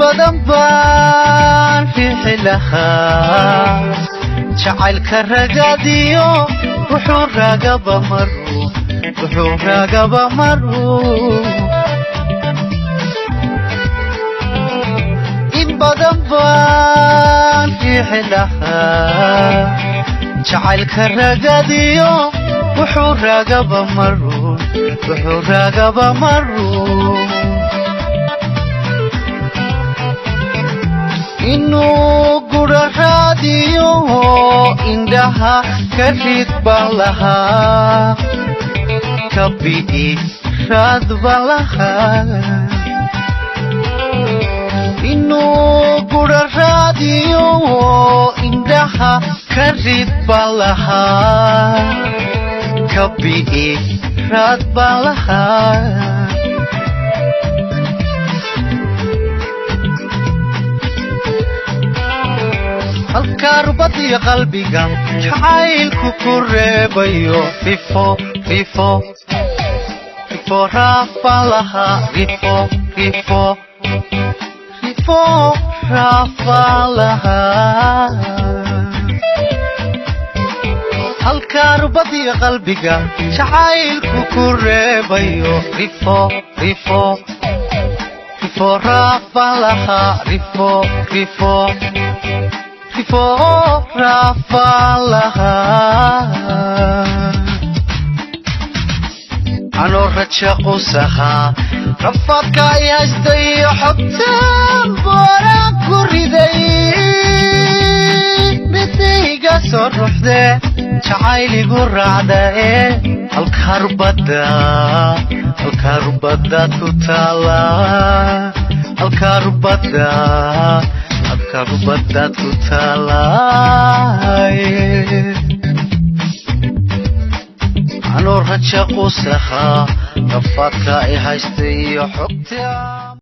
badan baan riixi lahaa jacaylka ragadiyo wuxuu ragaba maruu in badan baan riixi lahaa jacaylka ragadiyo wuxuu ragaba maruu inuu gura raadiyo indhaha ka rid baan lahaa kabi'i raad baan lahaa inuu gura raadiyo indhaha ka rid baan lahaa kabi'i raad baan lahaa halkaa rubadiyo qalbiga jacaylku ku reebayo rifo raaf baan lahaa rifo raaf baan lahaa halkaa rubadiyo qalbiga jacaylku ku reebayo rifo raaf baan lahaa rifo anoo raja qusahaa rafaadka ay haystayo xogtaan booraan ku riday midayga soo ruxde jacayligu raacda halkaa rubadaad ku taala halkaa rubadaad ku taalaay anoo raja qusahaa rafaadka ay haystayo xogtaan